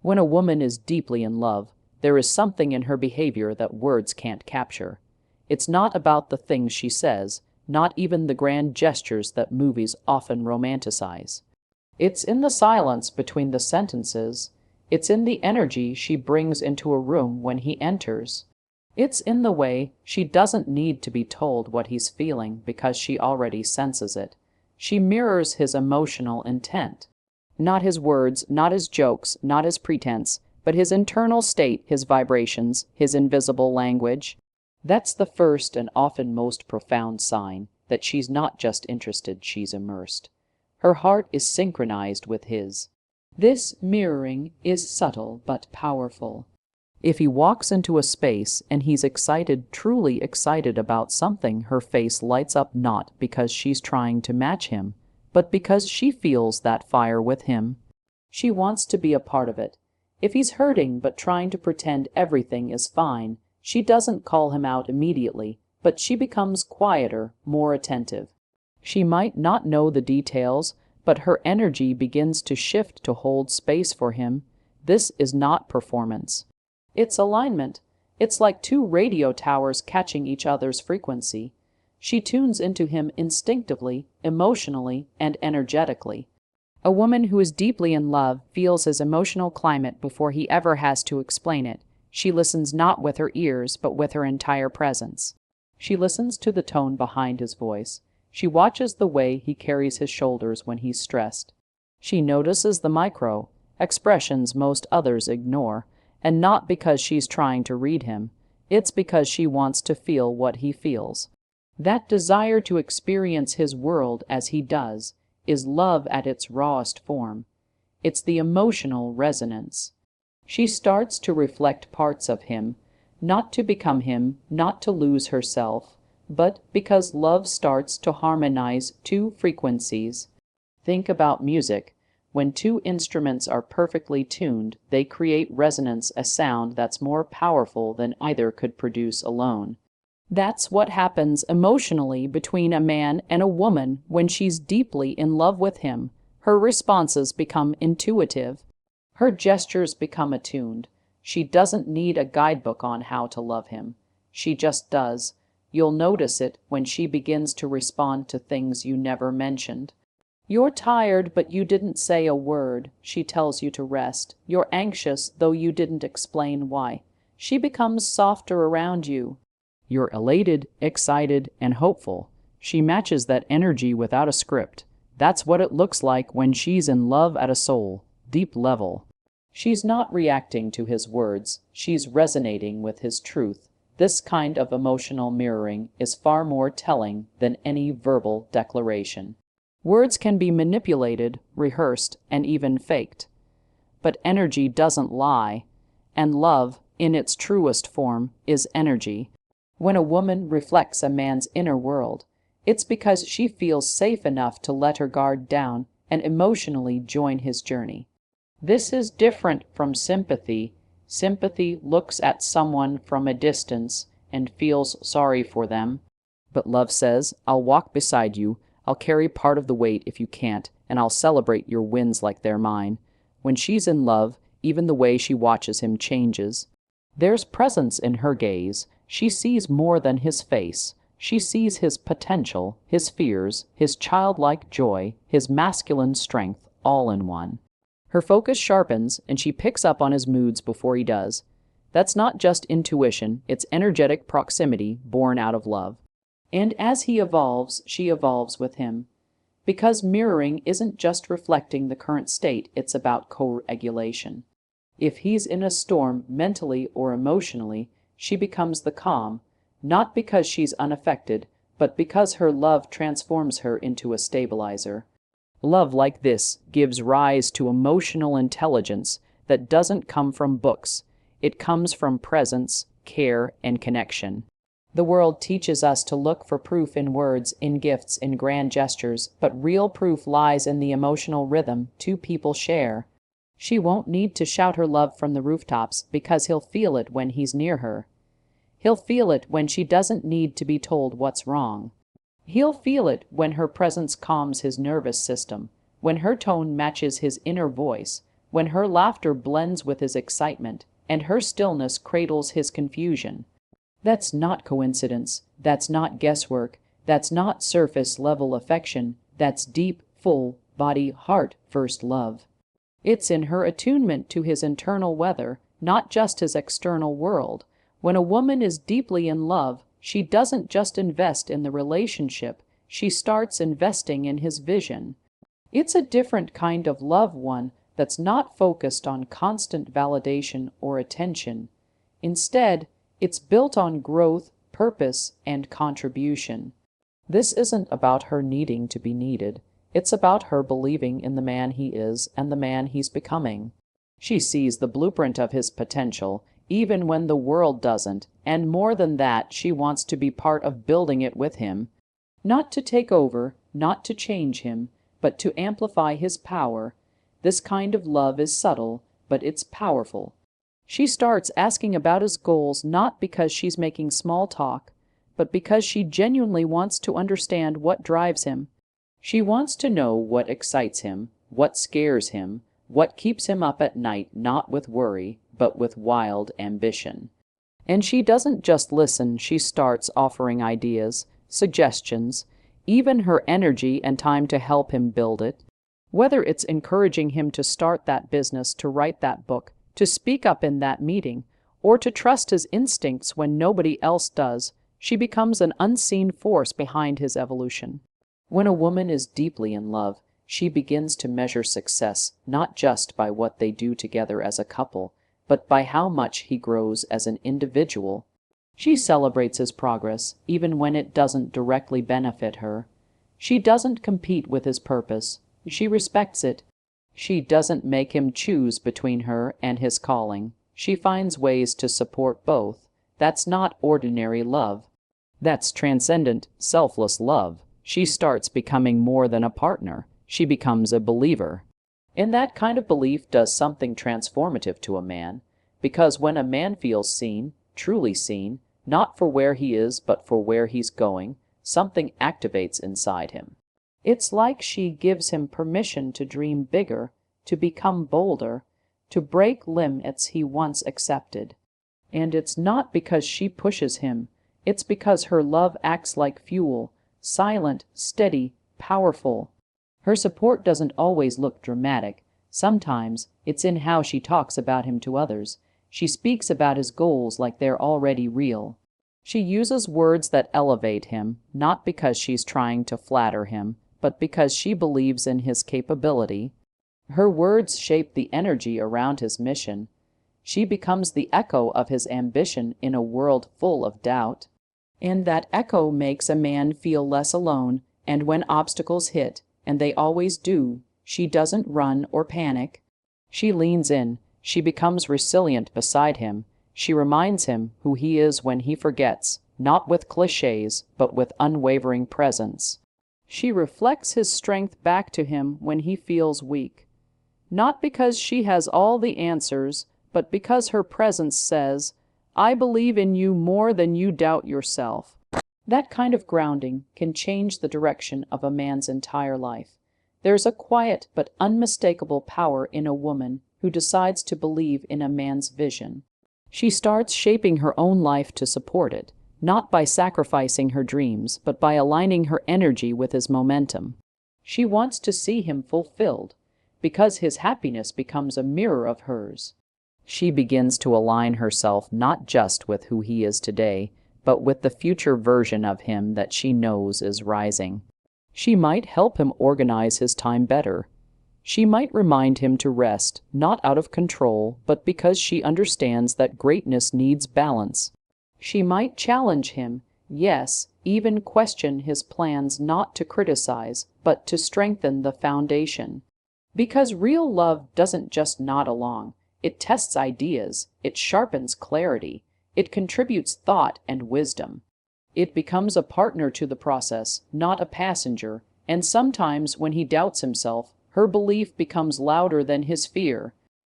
When a woman is deeply in love, there is something in her behavior that words can't capture. It's not about the things she says, not even the grand gestures that movies often romanticize. It's in the silence between the sentences. It's in the energy she brings into a room when he enters. It's in the way she doesn't need to be told what he's feeling because she already senses it. She mirrors his emotional intent. Not his words, not his jokes, not his pretense, but his internal state, his vibrations, his invisible language. That's the first and often most profound sign that she's not just interested, she's immersed. Her heart is synchronized with his. This mirroring is subtle but powerful. If he walks into a space and he's excited, truly excited about something, her face lights up not because she's trying to match him, but because she feels that fire with him. She wants to be a part of it. If he's hurting but trying to pretend everything is fine, she doesn't call him out immediately, but she becomes quieter, more attentive. She might not know the details, but her energy begins to shift to hold space for him. This is not performance. It's alignment. It's like two radio towers catching each other's frequency. She tunes into him instinctively, emotionally, and energetically. A woman who is deeply in love feels his emotional climate before he ever has to explain it. She listens not with her ears, but with her entire presence. She listens to the tone behind his voice. She watches the way he carries his shoulders when he's stressed. She notices the micro expressions most others ignore, and not because she's trying to read him. It's because she wants to feel what he feels. That desire to experience his world as he does is love at its rawest form. It's the emotional resonance. She starts to reflect parts of him, not to become him, not to lose herself, but because love starts to harmonize two frequencies. Think about music. When two instruments are perfectly tuned, they create resonance, a sound that's more powerful than either could produce alone. That's what happens emotionally between a man and a woman when she's deeply in love with him. Her responses become intuitive. Her gestures become attuned. She doesn't need a guidebook on how to love him. She just does. You'll notice it when she begins to respond to things you never mentioned. You're tired, but you didn't say a word. She tells you to rest. You're anxious, though you didn't explain why. She becomes softer around you. You're elated, excited, and hopeful. She matches that energy without a script. That's what it looks like when she's in love at a soul, deep level. She's not reacting to his words. She's resonating with his truth. This kind of emotional mirroring is far more telling than any verbal declaration. Words can be manipulated, rehearsed, and even faked. But energy doesn't lie, and love, in its truest form, is energy. When a woman reflects a man's inner world, it's because she feels safe enough to let her guard down and emotionally join his journey. This is different from sympathy. Sympathy looks at someone from a distance and feels sorry for them. But love says, I'll walk beside you, I'll carry part of the weight if you can't, and I'll celebrate your wins like they're mine. When she's in love, even the way she watches him changes. There's presence in her gaze. She sees more than his face. She sees his potential, his fears, his childlike joy, his masculine strength, all in one. Her focus sharpens, and she picks up on his moods before he does. That's not just intuition, it's energetic proximity born out of love. And as he evolves, she evolves with him. Because mirroring isn't just reflecting the current state, it's about co-regulation. If he's in a storm mentally or emotionally, she becomes the calm, not because she's unaffected, but because her love transforms her into a stabilizer. Love like this gives rise to emotional intelligence that doesn't come from books. It comes from presence, care, and connection. The world teaches us to look for proof in words, in gifts, in grand gestures, but real proof lies in the emotional rhythm two people share. She won't need to shout her love from the rooftops because he'll feel it when he's near her. He'll feel it when she doesn't need to be told what's wrong. He'll feel it when her presence calms his nervous system, when her tone matches his inner voice, when her laughter blends with his excitement and her stillness cradles his confusion. That's not coincidence, that's not guesswork, that's not surface-level affection, that's deep, full, body, heart, first love. It's in her attunement to his internal weather, not just his external world. When a woman is deeply in love, she doesn't just invest in the relationship, she starts investing in his vision. It's a different kind of love, one that's not focused on constant validation or attention. Instead, it's built on growth, purpose, and contribution. This isn't about her needing to be needed. It's about her believing in the man he is and the man he's becoming. She sees the blueprint of his potential, even when the world doesn't, and more than that, she wants to be part of building it with him. Not to take over, not to change him, but to amplify his power. This kind of love is subtle, but it's powerful. She starts asking about his goals not because she's making small talk, but because she genuinely wants to understand what drives him. She wants to know what excites him, what scares him, what keeps him up at night, not with worry, but with wild ambition. And she doesn't just listen, she starts offering ideas, suggestions, even her energy and time to help him build it. Whether it's encouraging him to start that business, to write that book, to speak up in that meeting, or to trust his instincts when nobody else does, she becomes an unseen force behind his evolution. When a woman is deeply in love, she begins to measure success not just by what they do together as a couple, but by how much he grows as an individual. She celebrates his progress, even when it doesn't directly benefit her. She doesn't compete with his purpose. She respects it. She doesn't make him choose between her and his calling. She finds ways to support both. That's not ordinary love. That's transcendent, selfless love. She starts becoming more than a partner. She becomes a believer. And that kind of belief does something transformative to a man, because when a man feels seen, truly seen, not for where he is but for where he's going, something activates inside him. It's like she gives him permission to dream bigger, to become bolder, to break limits he once accepted. And it's not because she pushes him, it's because her love acts like fuel, silent, steady, powerful. Her support doesn't always look dramatic. Sometimes it's in how she talks about him to others. She speaks about his goals like they're already real. She uses words that elevate him, not because she's trying to flatter him, but because she believes in his capability. Her words shape the energy around his mission. She becomes the echo of his ambition in a world full of doubt. And that echo makes a man feel less alone, and when obstacles hit, and they always do, she doesn't run or panic. She leans in. She becomes resilient beside him. She reminds him who he is when he forgets, not with cliches, but with unwavering presence. She reflects his strength back to him when he feels weak. Not because she has all the answers, but because her presence says, "I believe in you more than you doubt yourself." That kind of grounding can change the direction of a man's entire life. There's a quiet but unmistakable power in a woman who decides to believe in a man's vision. She starts shaping her own life to support it, not by sacrificing her dreams, but by aligning her energy with his momentum. She wants to see him fulfilled, because his happiness becomes a mirror of hers. She begins to align herself not just with who he is today, but with the future version of him that she knows is rising. She might help him organize his time better. She might remind him to rest, not out of control, but because she understands that greatness needs balance. She might challenge him, yes, even question his plans, not to criticize, but to strengthen the foundation. Because real love doesn't just nod along. It tests ideas, it sharpens clarity, it contributes thought and wisdom. It becomes a partner to the process, not a passenger, and sometimes when he doubts himself, her belief becomes louder than his fear.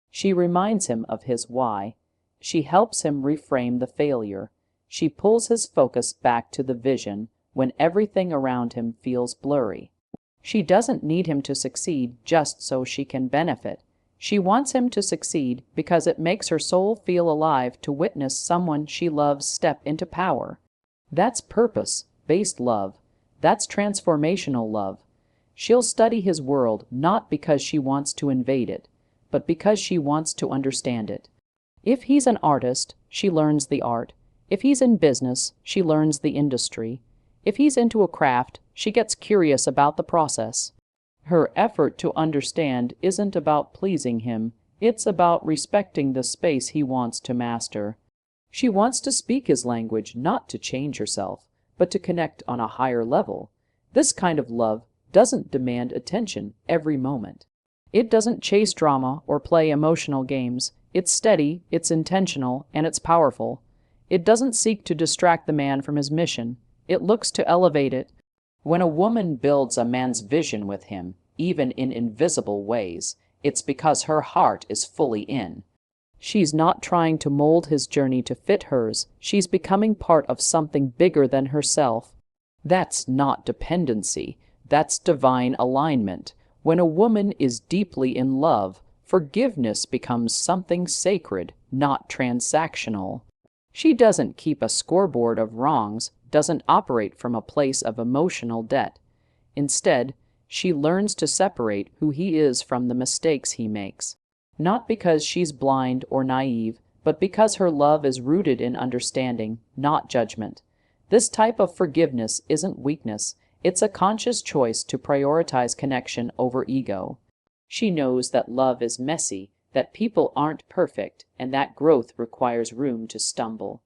She reminds him of his why. She helps him reframe the failure. She pulls his focus back to the vision when everything around him feels blurry. She doesn't need him to succeed just so she can benefit. She wants him to succeed because it makes her soul feel alive to witness someone she loves step into power. That's purpose-based love. That's transformational love. She'll study his world not because she wants to invade it, but because she wants to understand it. If he's an artist, she learns the art. If he's in business, she learns the industry. If he's into a craft, she gets curious about the process. Her effort to understand isn't about pleasing him, it's about respecting the space he wants to master. She wants to speak his language, not to change herself, but to connect on a higher level. This kind of love doesn't demand attention every moment. It doesn't chase drama or play emotional games. It's steady, it's intentional, and it's powerful. It doesn't seek to distract the man from his mission. It looks to elevate it. When a woman builds a man's vision with him, even in invisible ways, it's because her heart is fully in. She's not trying to mold his journey to fit hers. She's becoming part of something bigger than herself. That's not dependency. That's divine alignment. When a woman is deeply in love, forgiveness becomes something sacred, not transactional. She doesn't keep a scoreboard of wrongs, doesn't operate from a place of emotional debt. Instead, she learns to separate who he is from the mistakes he makes. Not because she's blind or naive, but because her love is rooted in understanding, not judgment. This type of forgiveness isn't weakness. It's a conscious choice to prioritize connection over ego. She knows that love is messy, that people aren't perfect, and that growth requires room to stumble.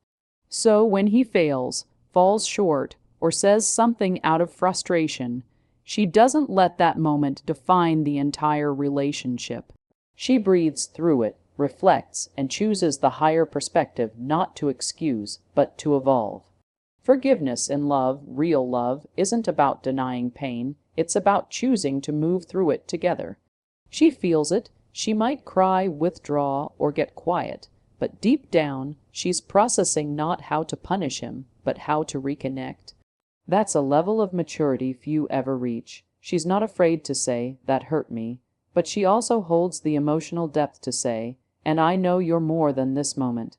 So when he fails, falls short, or says something out of frustration, she doesn't let that moment define the entire relationship. She breathes through it, reflects, and chooses the higher perspective, not to excuse, but to evolve. Forgiveness in love, real love, isn't about denying pain. It's about choosing to move through it together. She feels it. She might cry, withdraw, or get quiet, but deep down, she's processing not how to punish him, but how to reconnect. That's a level of maturity few ever reach. She's not afraid to say, "That hurt me," but she also holds the emotional depth to say, "And I know you're more than this moment."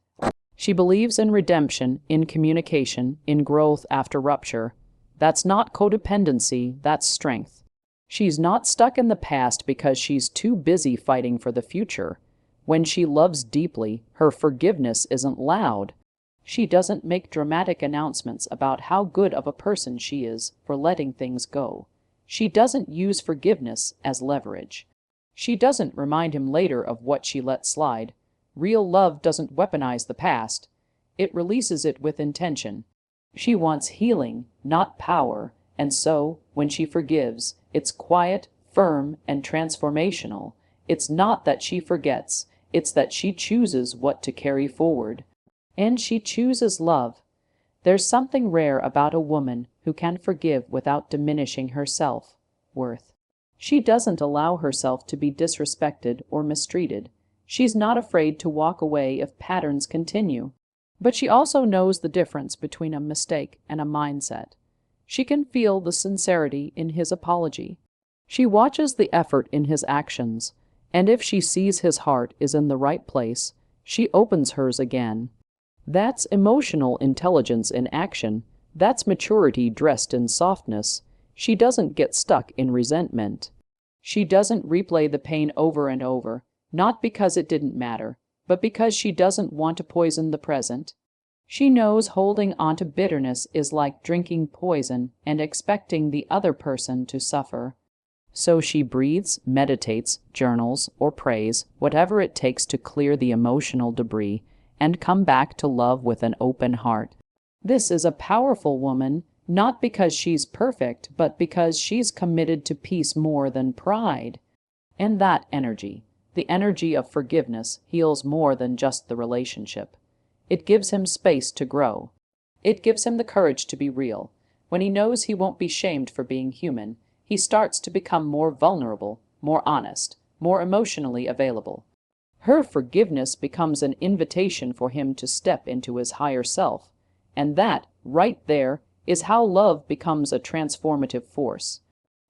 She believes in redemption, in communication, in growth after rupture. That's not codependency, that's strength. She's not stuck in the past because she's too busy fighting for the future. When she loves deeply, her forgiveness isn't loud. She doesn't make dramatic announcements about how good of a person she is for letting things go. She doesn't use forgiveness as leverage. She doesn't remind him later of what she let slide. Real love doesn't weaponize the past. It releases it with intention. She wants healing, not power, and so, when she forgives, it's quiet, firm, and transformational. It's not that she forgets, it's that she chooses what to carry forward. And she chooses love. There's something rare about a woman who can forgive without diminishing her self-worth. She doesn't allow herself to be disrespected or mistreated. She's not afraid to walk away if patterns continue. But she also knows the difference between a mistake and a mindset. She can feel the sincerity in his apology. She watches the effort in his actions, and if she sees his heart is in the right place, she opens hers again. That's emotional intelligence in action. That's maturity dressed in softness. She doesn't get stuck in resentment. She doesn't replay the pain over and over, not because it didn't matter, but because she doesn't want to poison the present. She knows holding onto bitterness is like drinking poison and expecting the other person to suffer. So she breathes, meditates, journals, or prays, whatever it takes to clear the emotional debris and come back to love with an open heart. This is a powerful woman, not because she's perfect, but because she's committed to peace more than pride. And that energy, the energy of forgiveness, heals more than just the relationship. It gives him space to grow. It gives him the courage to be real. When he knows he won't be shamed for being human, he starts to become more vulnerable, more honest, more emotionally available. Her forgiveness becomes an invitation for him to step into his higher self, and that, right there, is how love becomes a transformative force.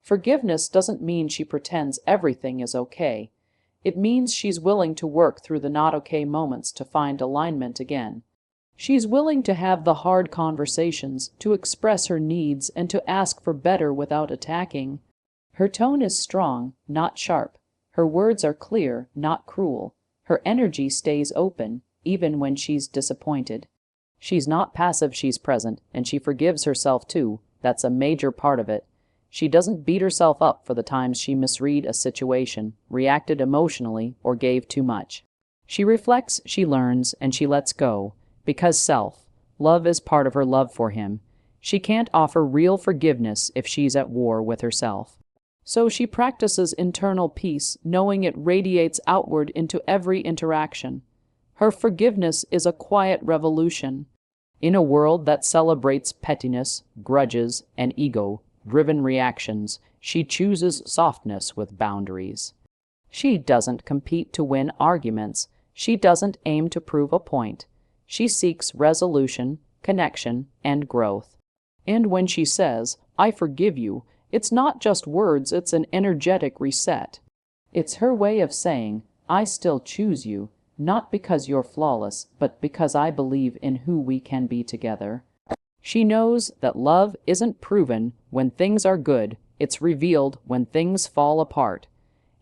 Forgiveness doesn't mean she pretends everything is okay. It means she's willing to work through the not okay moments to find alignment again. She's willing to have the hard conversations, to express her needs, and to ask for better without attacking. Her tone is strong, not sharp. Her words are clear, not cruel. Her energy stays open, even when she's disappointed. She's not passive, she's present, and she forgives herself too. That's a major part of it. She doesn't beat herself up for the times she misread a situation, reacted emotionally, or gave too much. She reflects, she learns, and she lets go. Because self-love is part of her love for him. She can't offer real forgiveness if she's at war with herself. So she practices internal peace, knowing it radiates outward into every interaction. Her forgiveness is a quiet revolution. In a world that celebrates pettiness, grudges, and ego-driven reactions, she chooses softness with boundaries. She doesn't compete to win arguments. She doesn't aim to prove a point. She seeks resolution, connection, and growth. And when she says, "I forgive you," it's not just words, it's an energetic reset. It's her way of saying, "I still choose you, not because you're flawless, but because I believe in who we can be together." She knows that love isn't proven when things are good, it's revealed when things fall apart.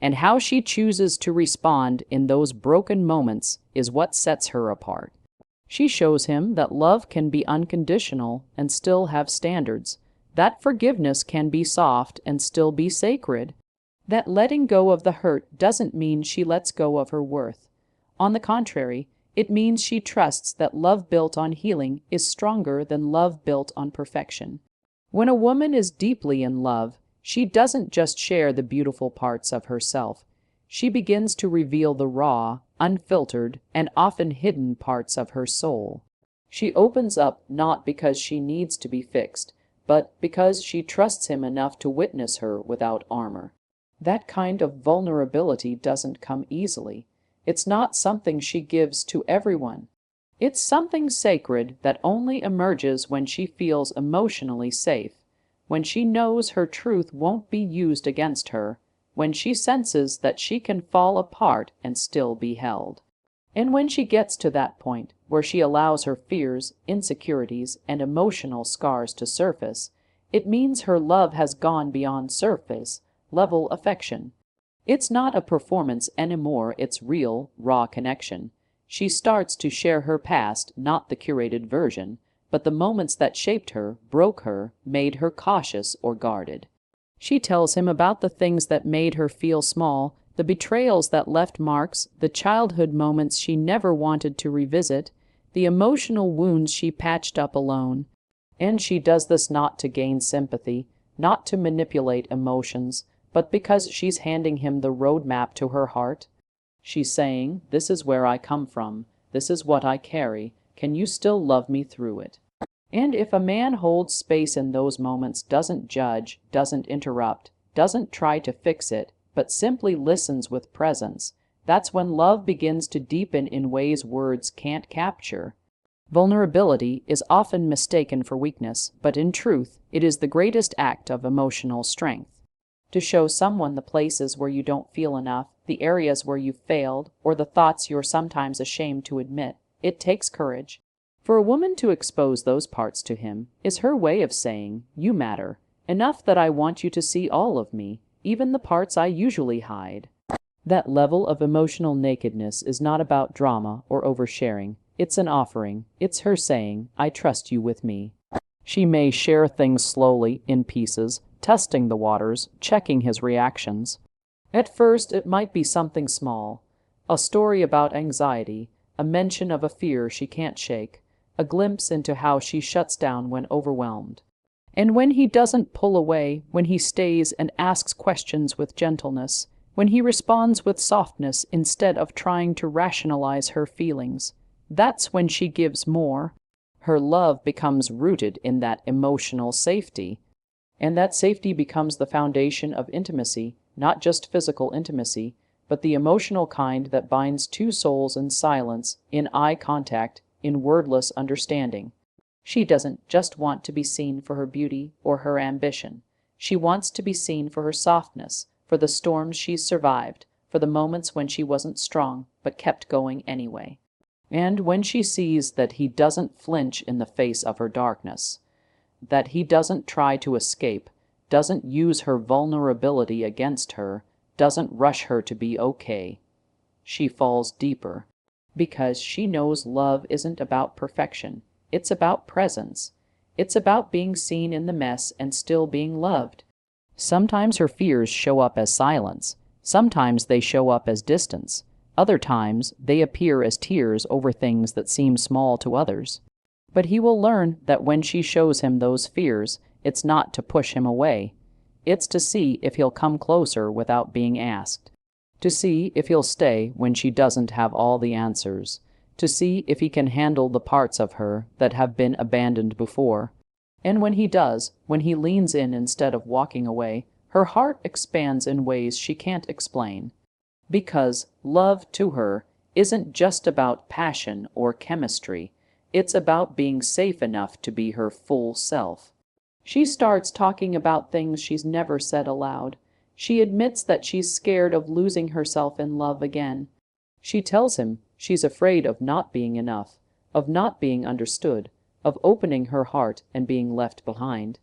And how she chooses to respond in those broken moments is what sets her apart. She shows him that love can be unconditional and still have standards, that forgiveness can be soft and still be sacred, that letting go of the hurt doesn't mean she lets go of her worth. On the contrary, it means she trusts that love built on healing is stronger than love built on perfection. When a woman is deeply in love, she doesn't just share the beautiful parts of herself. She begins to reveal the raw, unfiltered, and often hidden parts of her soul. She opens up not because she needs to be fixed, but because she trusts him enough to witness her without armor. That kind of vulnerability doesn't come easily. It's not something she gives to everyone. It's something sacred that only emerges when she feels emotionally safe, when she knows her truth won't be used against her, when she senses that she can fall apart and still be held. And when she gets to that point, where she allows her fears, insecurities, and emotional scars to surface, it means her love has gone beyond surface-level affection. It's not a performance anymore, it's real, raw connection. She starts to share her past, not the curated version, but the moments that shaped her, broke her, made her cautious or guarded. She tells him about the things that made her feel small, the betrayals that left marks, the childhood moments she never wanted to revisit, the emotional wounds she patched up alone. And she does this not to gain sympathy, not to manipulate emotions, but because she's handing him the roadmap to her heart. She's saying, "This is where I come from. This is what I carry. Can you still love me through it?" And if a man holds space in those moments, doesn't judge, doesn't interrupt, doesn't try to fix it, but simply listens with presence, that's when love begins to deepen in ways words can't capture. Vulnerability is often mistaken for weakness, but in truth, it is the greatest act of emotional strength. To show someone the places where you don't feel enough, the areas where you've failed, or the thoughts you're sometimes ashamed to admit, it takes courage. For a woman to expose those parts to him is her way of saying, "You matter, enough that I want you to see all of me, even the parts I usually hide." That level of emotional nakedness is not about drama or oversharing. It's an offering. It's her saying, "I trust you with me." She may share things slowly, in pieces, testing the waters, checking his reactions. At first, it might be something small, a story about anxiety, a mention of a fear she can't shake, a glimpse into how she shuts down when overwhelmed. And when he doesn't pull away, when he stays and asks questions with gentleness, when he responds with softness instead of trying to rationalize her feelings, that's when she gives more. Her love becomes rooted in that emotional safety. And that safety becomes the foundation of intimacy, not just physical intimacy, but the emotional kind that binds two souls in silence, in eye contact, in wordless understanding. She doesn't just want to be seen for her beauty or her ambition. She wants to be seen for her softness, for the storms she's survived, for the moments when she wasn't strong but kept going anyway. And when she sees that he doesn't flinch in the face of her darkness, that he doesn't try to escape, doesn't use her vulnerability against her, doesn't rush her to be okay, she falls deeper, because she knows love isn't about perfection. It's about presence. It's about being seen in the mess and still being loved. Sometimes her fears show up as silence. Sometimes they show up as distance. Other times they appear as tears over things that seem small to others. But he will learn that when she shows him those fears, it's not to push him away. It's to see if he'll come closer without being asked. To see if he'll stay when she doesn't have all the answers. To see if he can handle the parts of her that have been abandoned before. And when he does, when he leans in instead of walking away, her heart expands in ways she can't explain. Because love to her isn't just about passion or chemistry. It's about being safe enough to be her full self. She starts talking about things she's never said aloud. She admits that she's scared of losing herself in love again. She tells him she's afraid of not being enough, of not being understood, of opening her heart and being left behind.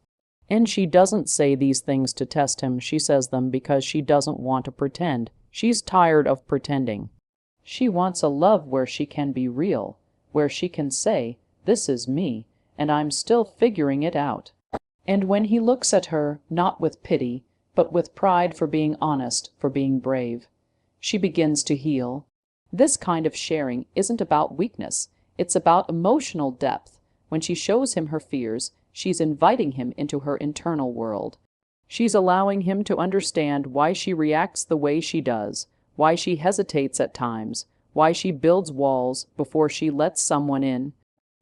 And she doesn't say these things to test him. She says them because she doesn't want to pretend. She's tired of pretending. She wants a love where she can be real, where she can say, "This is me, and I'm still figuring it out." And when he looks at her, not with pity, but with pride for being honest, for being brave, she begins to heal. This kind of sharing isn't about weakness. It's about emotional depth. When she shows him her fears, she's inviting him into her internal world. She's allowing him to understand why she reacts the way she does, why she hesitates at times, why she builds walls before she lets someone in.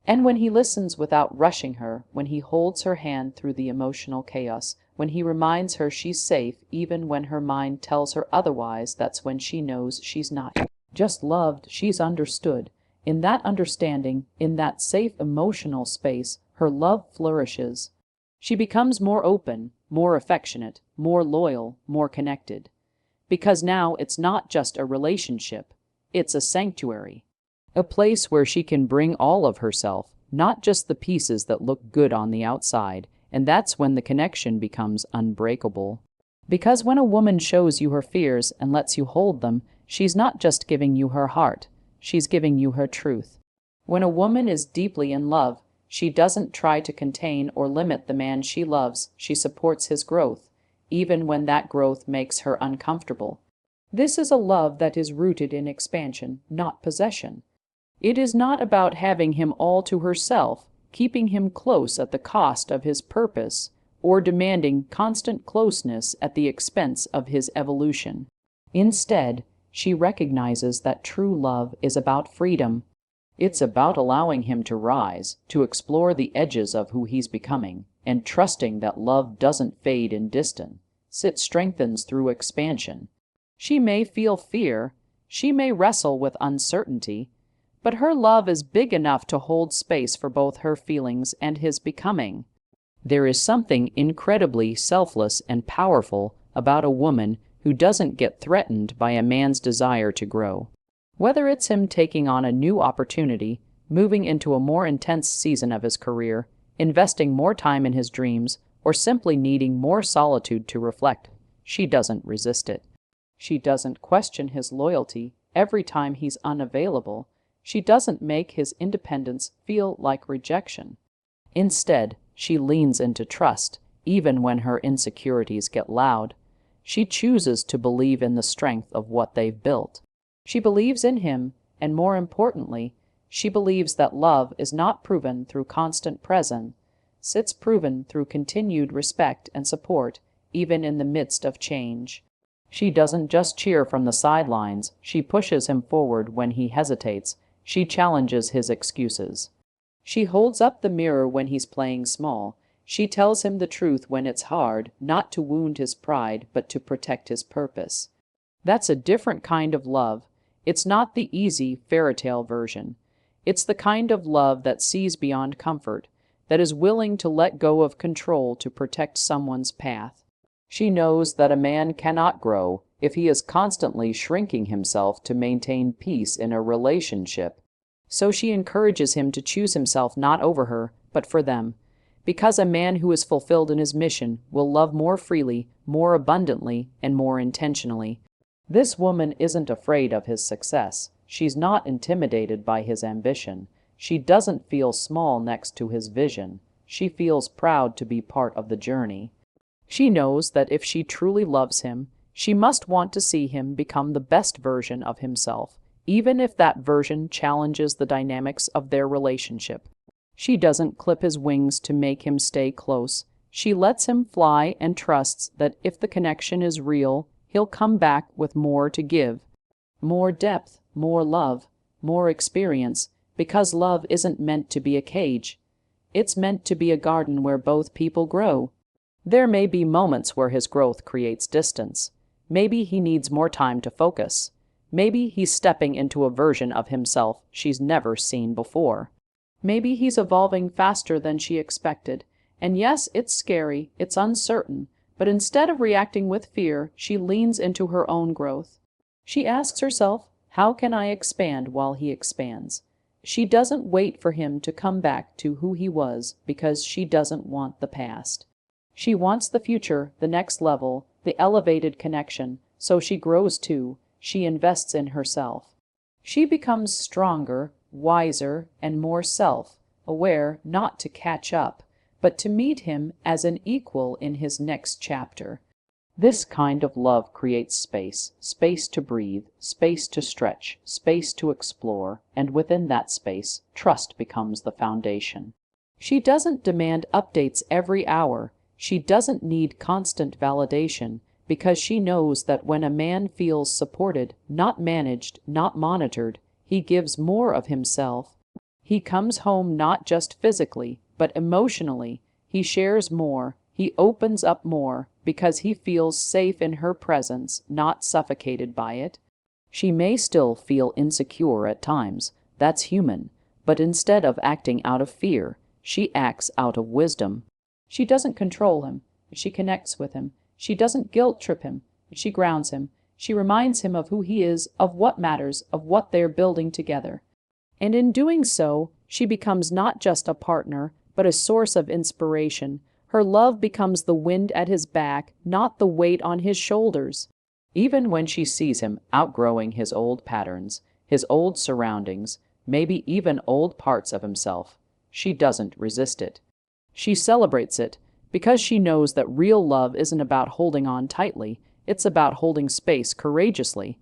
And when he listens without rushing her, when he holds her hand through the emotional chaos, when he reminds her she's safe even when her mind tells her otherwise, that's when she knows she's not just loved, she's understood. In that understanding, in that safe emotional space, her love flourishes. She becomes more open, more affectionate, more loyal, more connected. Because now it's not just a relationship, it's a sanctuary. A place where she can bring all of herself, not just the pieces that look good on the outside, and that's when the connection becomes unbreakable. Because when a woman shows you her fears and lets you hold them, she's not just giving you her heart, she's giving you her truth. When a woman is deeply in love, she doesn't try to contain or limit the man she loves. She supports his growth, even when that growth makes her uncomfortable. This is a love that is rooted in expansion, not possession. It is not about having him all to herself, keeping him close at the cost of his purpose, or demanding constant closeness at the expense of his evolution. Instead, she recognizes that true love is about freedom. It's about allowing him to rise, to explore the edges of who he's becoming, and trusting that love doesn't fade in distance. It strengthens through expansion. She may feel fear, she may wrestle with uncertainty, but her love is big enough to hold space for both her feelings and his becoming. There is something incredibly selfless and powerful about a woman who doesn't get threatened by a man's desire to grow. Whether it's him taking on a new opportunity, moving into a more intense season of his career, investing more time in his dreams, or simply needing more solitude to reflect, she doesn't resist it. She doesn't question his loyalty every time he's unavailable. She doesn't make his independence feel like rejection. Instead, she leans into trust, even when her insecurities get loud. She chooses to believe in the strength of what they've built. She believes in him, and more importantly, she believes that love is not proven through constant presence. It's proven through continued respect and support, even in the midst of change. She doesn't just cheer from the sidelines, she pushes him forward when he hesitates. She challenges his excuses. She holds up the mirror when he's playing small. She tells him the truth when it's hard, not to wound his pride, but to protect his purpose. That's a different kind of love. It's not the easy fairy tale version. It's the kind of love that sees beyond comfort, that is willing to let go of control to protect someone's path. She knows that a man cannot grow, if he is constantly shrinking himself to maintain peace in a relationship. So she encourages him to choose himself not over her, but for them. Because a man who is fulfilled in his mission will love more freely, more abundantly, and more intentionally. This woman isn't afraid of his success. She's not intimidated by his ambition. She doesn't feel small next to his vision. She feels proud to be part of the journey. She knows that if she truly loves him, she must want to see him become the best version of himself, even if that version challenges the dynamics of their relationship. She doesn't clip his wings to make him stay close. She lets him fly and trusts that if the connection is real, he'll come back with more to give. More depth, more love, more experience, because love isn't meant to be a cage. It's meant to be a garden where both people grow. There may be moments where his growth creates distance. Maybe he needs more time to focus. Maybe he's stepping into a version of himself she's never seen before. Maybe he's evolving faster than she expected. And yes, it's scary, it's uncertain, but instead of reacting with fear, she leans into her own growth. She asks herself, how can I expand while he expands? She doesn't wait for him to come back to who he was because she doesn't want the past. She wants the future, the next level, the elevated connection, so she grows too. She invests in herself. She becomes stronger, wiser, and more self-aware, not to catch up, but to meet him as an equal in his next chapter. This kind of love creates space, space to breathe, space to stretch, space to explore, and within that space, trust becomes the foundation. She doesn't demand updates every hour. She doesn't need constant validation, because she knows that when a man feels supported, not managed, not monitored, he gives more of himself. He comes home not just physically, but emotionally. He shares more. He opens up more because he feels safe in her presence, not suffocated by it. She may still feel insecure at times. That's human. But instead of acting out of fear, she acts out of wisdom. She doesn't control him. She connects with him. She doesn't guilt-trip him. She grounds him. She reminds him of who he is, of what matters, of what they're building together. And in doing so, she becomes not just a partner, but a source of inspiration. Her love becomes the wind at his back, not the weight on his shoulders. Even when she sees him outgrowing his old patterns, his old surroundings, maybe even old parts of himself, she doesn't resist it. She celebrates it, because she knows that real love isn't about holding on tightly, it's about holding space courageously.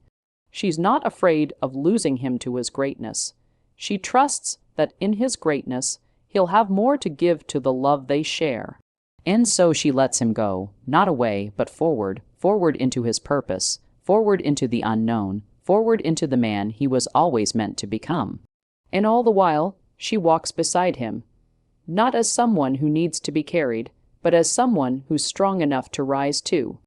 She's not afraid of losing him to his greatness. She trusts that in his greatness, he'll have more to give to the love they share. And so she lets him go, not away, but forward, forward into his purpose, forward into the unknown, forward into the man he was always meant to become. And all the while, she walks beside him, not as someone who needs to be carried, but as someone who's strong enough to rise too.